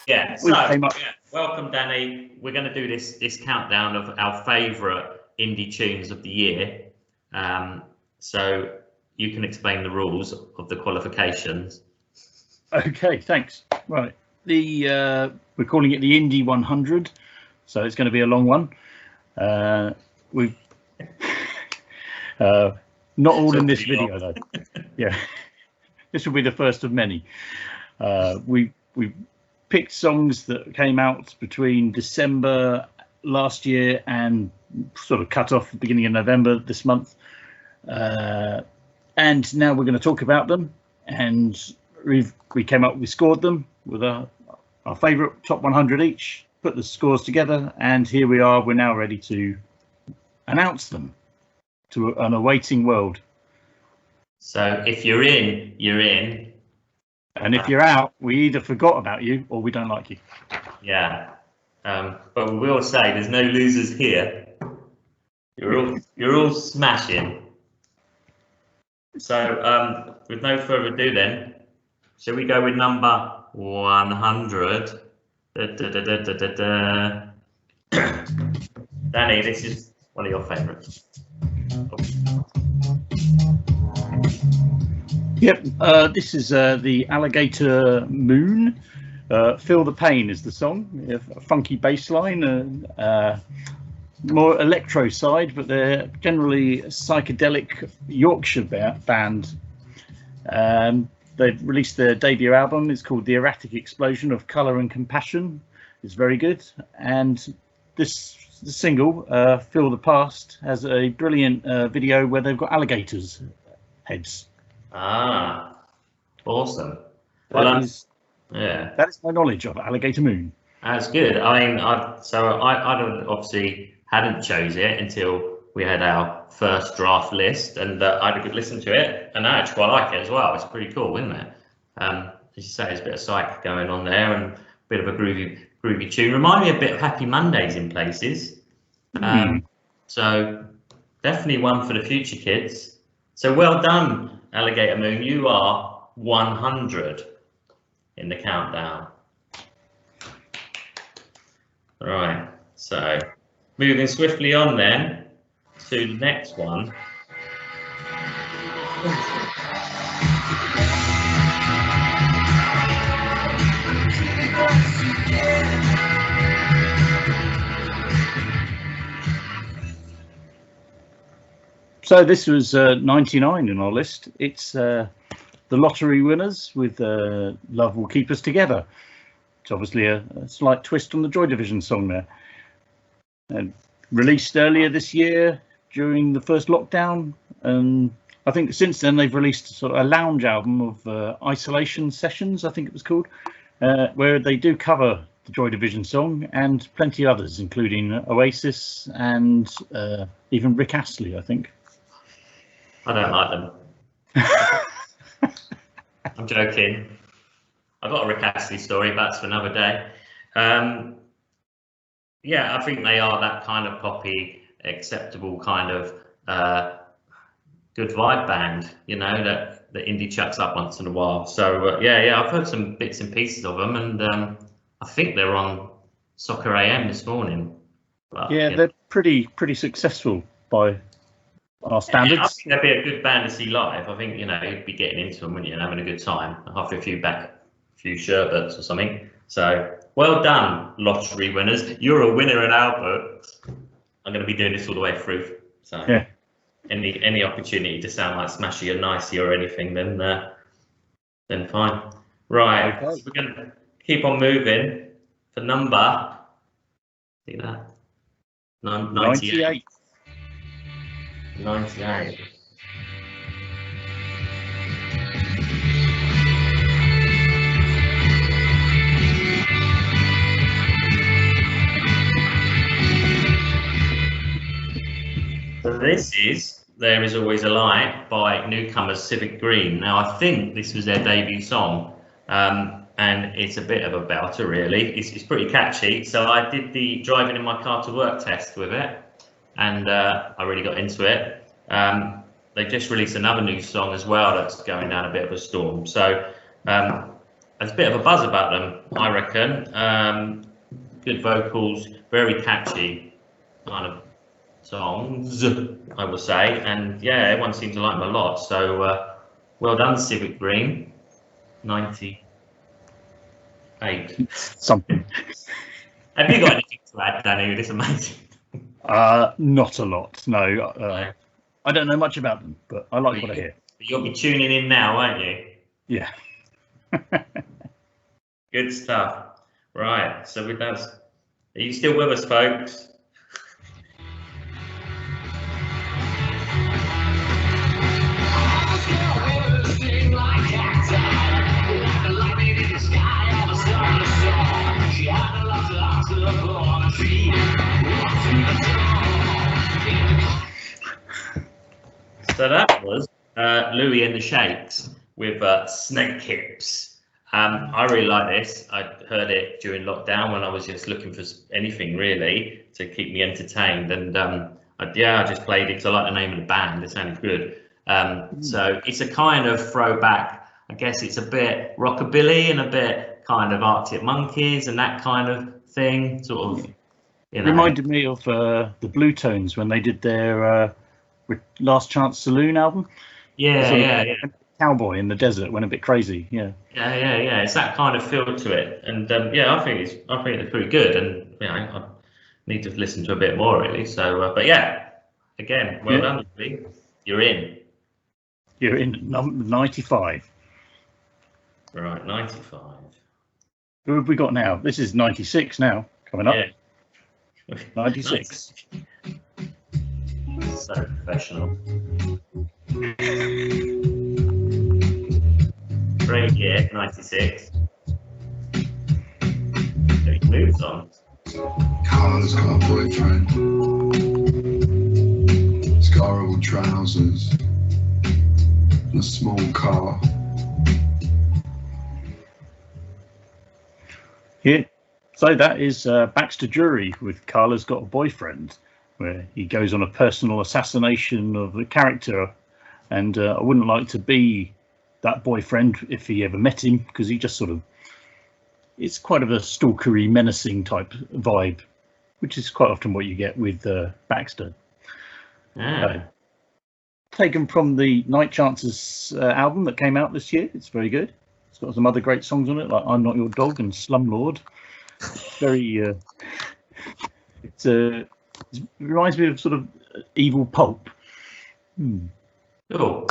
Yeah, so welcome, Danny. We're going to do this countdown of our favourite indie tunes of the year. So you can explain the rules of the qualifications. Okay, thanks. Right, we're calling it the Indie 100, so it's going to be a long one. We've not all in this video though. Yeah, this will be the first of many. We picked songs that came out between December last year and sort of cut off the beginning of November this month, and now we're going to talk about them. And we scored them with our favourite top 100 each, put the scores together, and here we are. We're now ready to announce them to an awaiting world. So if you're in, you're in. And if you're out, we either forgot about you or we don't like you. Yeah. But we will say there's no losers here. You're all smashing. So with no further ado then, shall we go with number 100? Danny, this is one of your favourites. Yep, this is the Alligator Moon. Feel the Pain is the song. A funky bass line, more electro side, but they're generally a psychedelic Yorkshire band. They've released their debut album. It's called The Erratic Explosion of Colour and Compassion. It's very good. And the single, Feel the Past, has a brilliant video where they've got alligators' heads. Ah, awesome. That is my knowledge of Alligator Moon. That's good. I mean, I obviously hadn't chose it until we had our first draft list, and I had a good listen to it, and I actually quite like it as well. It's pretty cool, isn't it? As you say, there's a bit of psych going on there, and a bit of a groovy tune. Remind me a bit of Happy Mondays in places. So definitely one for the future kids. So well done, Alligator Moon. You are 100 in the countdown. All right, so moving swiftly on then to the next one. So this was 99 in our list. It's the Lottery Winners with Love Will Keep Us Together. It's obviously a slight twist on the Joy Division song there. And released earlier this year during the first lockdown. And I think since then they've released sort of a lounge album of Isolation Sessions, I think it was called, where they do cover the Joy Division song and plenty of others, including Oasis and even Rick Astley, I think. I don't like them. I'm joking. I've got a Rick Astley story, but that's for another day. Yeah, I think they are that kind of poppy, acceptable kind of good vibe band, you know, that the indie chucks up once in a while. So yeah, I've heard some bits and pieces of them, and I think they're on Soccer AM this morning. But, yeah, they're pretty successful by our standards. I think they'd be a good band to see live. I think, you know, you'd be getting into them, wouldn't you, and having a good time after a few sherbets or something. So well done, Lottery Winners. You're a winner in Albert. I'm going to be doing this all the way through. So yeah. Any opportunity to sound like Smashy or Nicey or anything, then fine. Right, okay. So we're going to keep on moving for number. See that? 98. 98. So this is There Is Always a Light by newcomers Civic Green. Now I think this was their debut song, and it's a bit of a belter really. It's pretty catchy. So I did the driving in my car to work test with it, and I really got into it. They just released another new song as well that's going down a bit of a storm. So I there's a bit of a buzz about them, I reckon. Good vocals, very catchy kind of songs, I will say, and yeah, everyone seems to like them a lot. So well done, Civic Green. 98. Something. Have you got anything to add, Danny? It's amazing. Not a lot. No, I don't know much about them, but I like what I hear. You'll be tuning in now, won't you? Yeah. Good stuff. Right. So with that, are you still with us, folks? So that was Louis and the Shakes with Snake Hips. I really like this. I heard it during lockdown when I was just looking for anything really to keep me entertained, and I just played it because I like the name of the band. It sounded good. So it's a kind of throwback. I guess it's a bit rockabilly and a bit kind of Arctic Monkeys and that kind of thing. Sort of. You know. Reminded me of the Blue Tones when they did their Last Chance Saloon album. Yeah. Cowboy in the desert went a bit crazy. Yeah. It's that kind of feel to it, and I think it's pretty good, and I need to listen to a bit more really. So, but yeah, again, well done, Lee. You're in. You're in number 95. Right, 95. Who have we got now? This is 96 now coming up. Yeah. 96. So professional. Great year, 96. He moves on. Carla's got a boyfriend. He's got horrible trousers and a small car. Yeah. So that is Baxter Jury with Carla's Got a Boyfriend, where he goes on a personal assassination of the character, and I wouldn't like to be that boyfriend if he ever met him, because he just sort of, it's quite of a stalkery, menacing type vibe, which is quite often what you get with Baxter. Taken from the Night Chances album that came out this year. It's very good. It's got some other great songs on it, like I'm Not Your Dog and Slumlord. Very it reminds me of sort of evil pulp. Cool.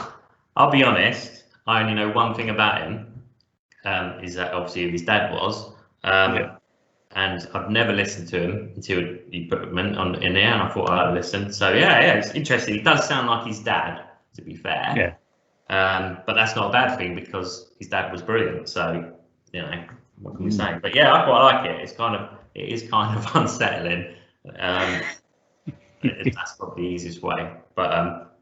I'll be honest, I only know one thing about him, is that obviously who his dad was, and I've never listened to him until he put him in there, and I thought I'd listen. So yeah, it's interesting. He does sound like his dad, to be fair. Yeah. But that's not a bad thing because his dad was brilliant. So what can we say? But yeah, I quite like it. It is kind of unsettling. That's probably the easiest way. But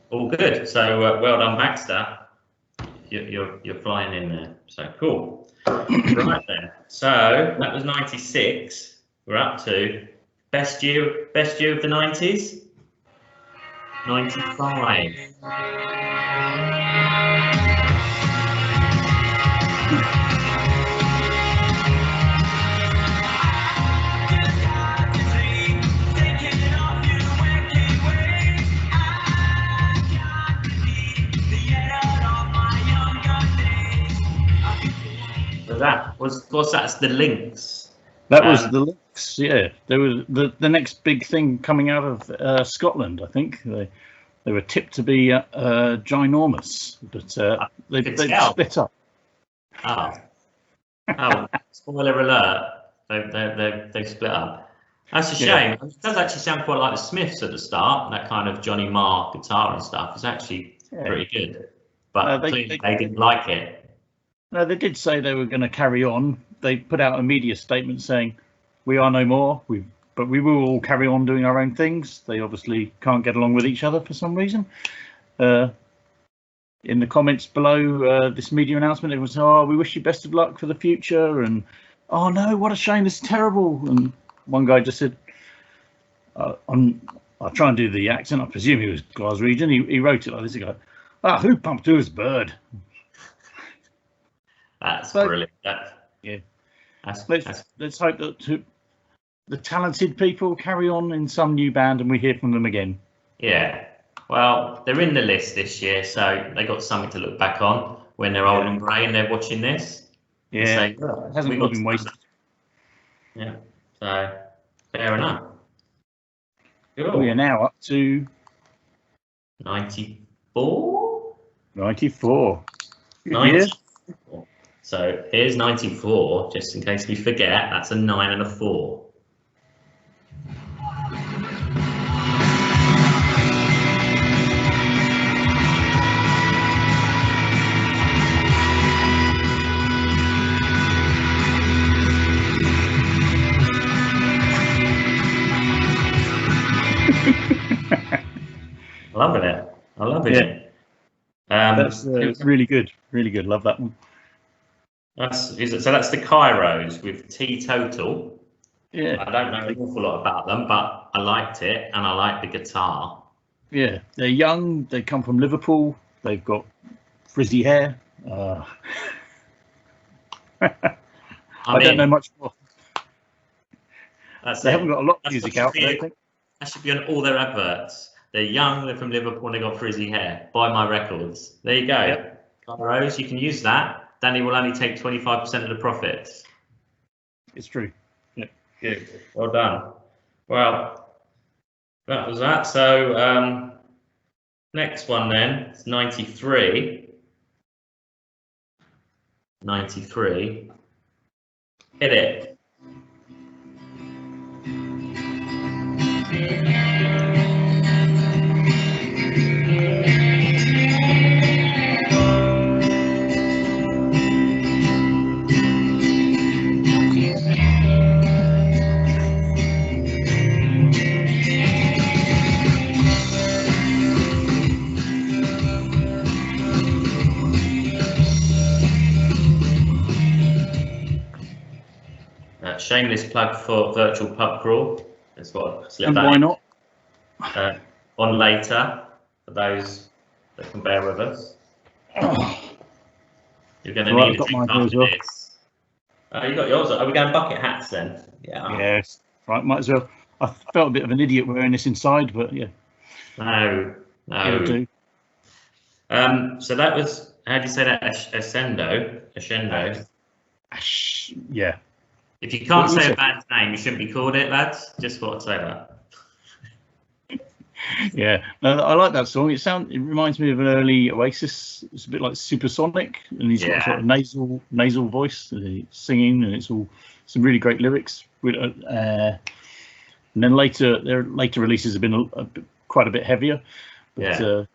all good. So well done, Baxter. You're flying in there. So cool. Right then. So that was 96. We're up to best year of the 90s. 95. That's the Lynx. That was the Lynx. Yeah, there was the next big thing coming out of Scotland. I think they were tipped to be ginormous, but they split up. Oh, spoiler alert! They split up. That's a shame. It does actually sound quite like the Smiths at the start. That kind of Johnny Marr guitar and stuff is actually pretty good, but clearly they didn't like it. No, they did say they were going to carry on. They put out a media statement saying, "We are no more. But we will all carry on doing our own things." They obviously can't get along with each other for some reason. In the comments below this media announcement, it was, "Oh, we wish you best of luck for the future," and "Oh no, what a shame! It's terrible." And one guy just said, "I'll try and do the accent. I presume he was Glaswegian. He wrote it like this. He goes, "Ah, who pumped whose bird?" That's So, brilliant. yeah. That's Let's hope that the talented people carry on in some new band and we hear from them again. yeah. Well, they're in the list this year, so they got something to look back on when they're old and grey and they're watching this. Yeah, And say, it hasn't we all got been wasted. Yeah, so fair enough. Cool. We are now up to 94. 94. Good 94. year. So here's 94, just in case we forget. That's a 9 and a 4. Loving it. I love it. That's really good. Really good. Love that one. So that's the Kairos with Teetotal. Yeah. I don't know an awful lot about them, but I liked it and I like the guitar. Yeah, they're young. They come from Liverpool. They've got frizzy hair. I don't know much more. They haven't got a lot of music out, I don't think. That should be on all their adverts. They're young, they're from Liverpool, and they got frizzy hair. Buy my records. There you go. Yep. Rose, you can use that. Danny will only take 25% of the profits. It's true. Yep. Good. Well done. Well, that was that. So next one then, it's 93. 93. Hit it. Shameless plug for Virtual Pub Crawl. That's what I slipped and that why in. not? On later, for those that can bear with us. You're going to need a drink after this. You got yours. Are we going bucket hats then? Yeah. Yes. Right, might as well. I felt a bit of an idiot wearing this inside, but yeah. No. It'll do. So that was, how do you say that? Ascendo. Yeah. If you can't say a band's name, you shouldn't be called it, lads. Just thought I'd say that. Yeah, no, I like that song. It reminds me of an early Oasis. It's a bit like Supersonic, and he's got a sort of nasal voice, singing, and it's all some really great lyrics. And then their later releases have been quite a bit heavier, but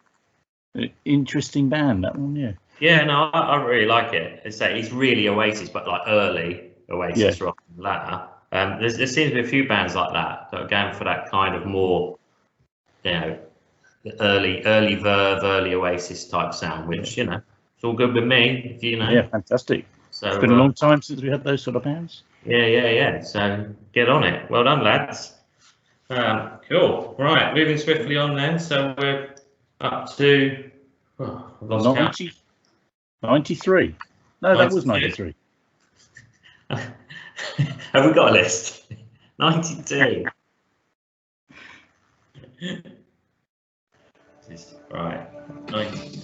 interesting band, that one. Yeah. Yeah, no, I really like it. It's really Oasis, but like early Oasis rock and latter. There seems to be a few bands like that are going for that kind of more, early Verve, early Oasis type sound, which it's all good with me. Yeah, fantastic. So it's been a long time since we had those sort of bands. Yeah. So get on it. Well done, lads. Cool. Right, moving swiftly on then. So we're up to 93. No, that was 93. Have we got a list? 92. Right. 90.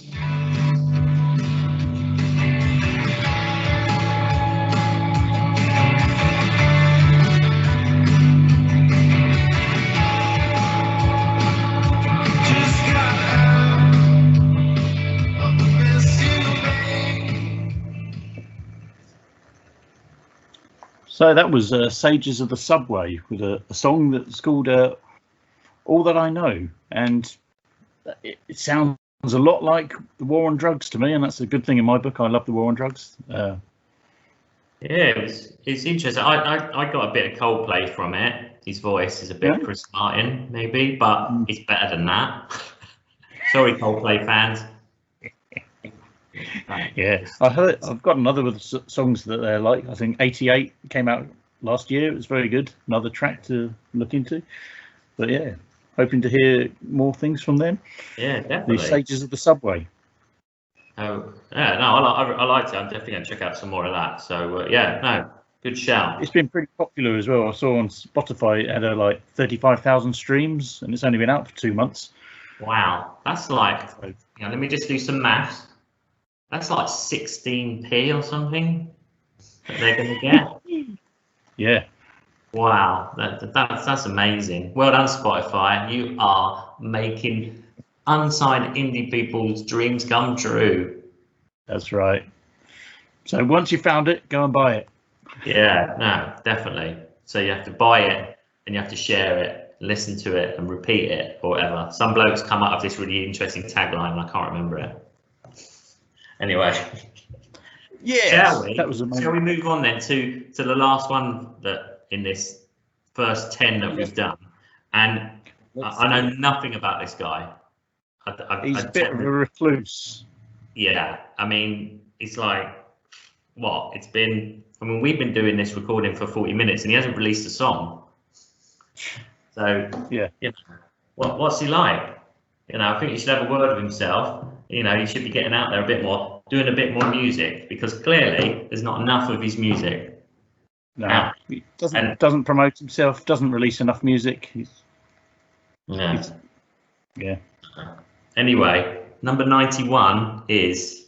So that was Sages of the Subway with a song that's called All That I Know, and it sounds a lot like the War on Drugs to me, and that's a good thing in my book. I love the War on Drugs. It's interesting. I got a bit of Coldplay from it. His voice is a bit Chris Martin, maybe, but it's better than that. Sorry, Coldplay fans. Yeah, I've got another with songs that they're like. I think 88 came out last year. It was very good. Another track to look into. But yeah, hoping to hear more things from them. Yeah, definitely. The Sages of the Subway. Oh, yeah, no, I liked it. I'm definitely going to check out some more of that. So, yeah, no, good shout. It's been pretty popular as well. I saw on Spotify it had like 35,000 streams, and it's only been out for 2 months. Wow, that's like, let me just do some maths. That's like 16p or something that they're going to get. Yeah. Wow, that's amazing. Well done, Spotify. You are making unsigned indie people's dreams come true. That's right. So once you found it, go and buy it. Yeah, no, definitely. So you have to buy it and you have to share it, listen to it and repeat it or whatever. Some blokes come up with this really interesting tagline and I can't remember it. Anyway. Yeah, Shall we move on then to the last one that in this first 10 that we've done? And I know nothing about this guy. He's a bit of a recluse. Yeah, I mean, it's like, what? We've been doing this recording for 40 minutes and he hasn't released a song. So, yeah, what's he like? I think he should have a word with himself. He should be getting out there a bit more, doing a bit more music, because clearly there's not enough of his music. No, he doesn't promote himself, doesn't release enough music. Yeah. Anyway, number 91 is...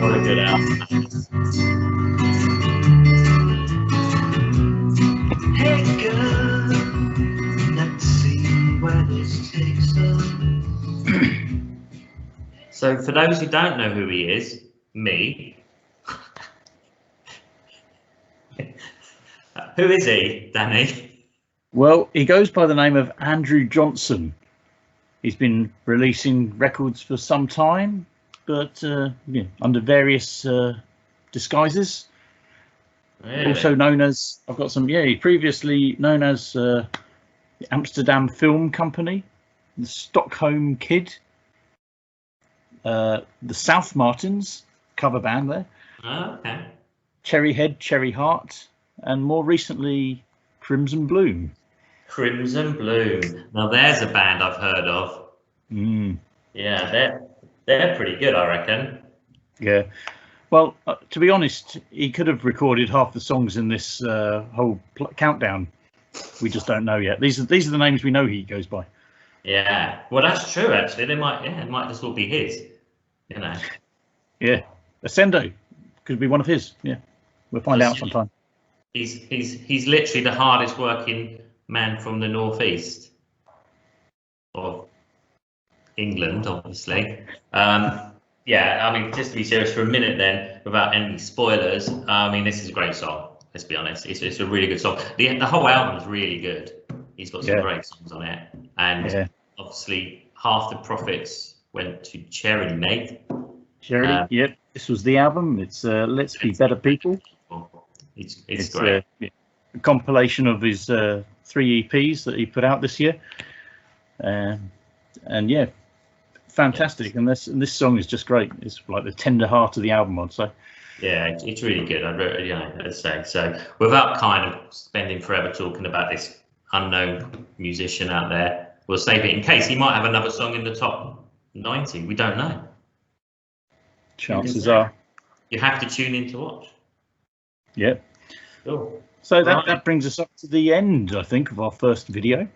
What a good album. Hey girl, let's see where this takes us. So for those who don't know who he is, me. Who is he, Danny? Well, he goes by the name of Andrew Johnson. He's been releasing records for some time, but under various disguises. Really? Also known as, previously known as the Amsterdam Film Company, the Stockholm Kid, the South Martins cover band there. Oh, okay. Cherry Head, Cherry Heart, and more recently Crimson Bloom. Crimson Bloom. Now there's a band I've heard of. Yeah, they're pretty good, I reckon. Yeah. Well, to be honest, he could have recorded half the songs in this whole countdown. We just don't know yet. These are the names we know he goes by. Yeah. Well, that's true. Actually, it might just all be his. Yeah. Ascendo could be one of his. Yeah. We'll find out sometime. He's literally the hardest working man from the northeast of England, obviously. Yeah, I mean, just to be serious for a minute then, without any spoilers, I mean, this is a great song, let's be honest. It's a really good song. The whole album's really good. He's got some great songs on it. And obviously, half the profits went to charity, mate. Charity, yep. This was the album. It's Let's Be Better People. It's great. A compilation of his 3 EPs that he put out this year. And yeah, fantastic. And this song is just great. It's like the tender heart of the album, I'd say. Yeah, it's really good. I'd say. So without kind of spending forever talking about this unknown musician out there, we'll save it in case he might have another song in the top 90. We don't know. Chances are. You have to tune in to watch. Yep. Cool. So that brings us up to the end, I think, of our first video.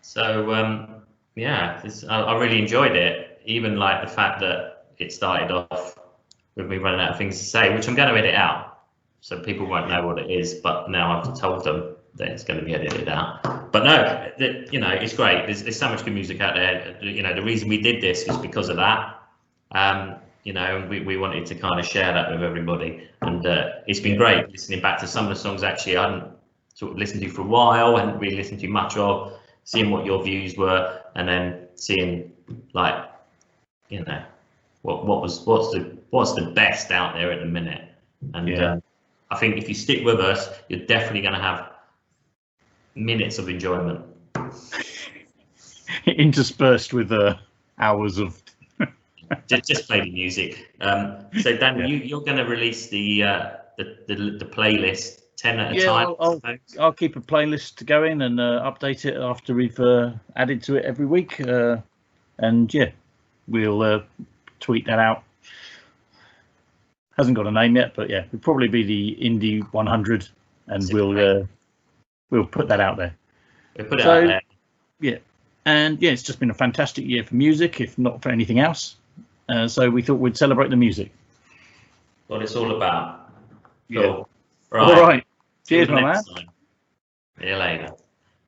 So yeah, I really enjoyed it. Even like the fact that it started off with me running out of things to say, which I'm going to edit out, so people won't know what it is. But now I've told them that it's going to be edited out. But no, it's great. There's so much good music out there. The reason we did this was because of that. We wanted to kind of share that with everybody, and it's been great listening back to some of the songs actually I hadn't sort of listened to for a while, hadn't really listened to much of, seeing what your views were, and then seeing like what's the best out there at the minute. And I think if you stick with us, you're definitely going to have minutes of enjoyment. Interspersed with hours of. just play the music. So Dan, Yeah. you're going to release the playlist 10 at a Yeah, time. I'll keep a playlist going and update it after we've added to it every week. And yeah, we'll tweet that out. Hasn't got a name yet, but yeah, it'll probably be the Indie 100, and we'll put that out there. We'll put it out there. Yeah, and yeah, it's just been a fantastic year for music, if not for anything else. So we thought we'd celebrate the music. What it's all about. Yeah. Cool. All right. Cheers, my man. See you later.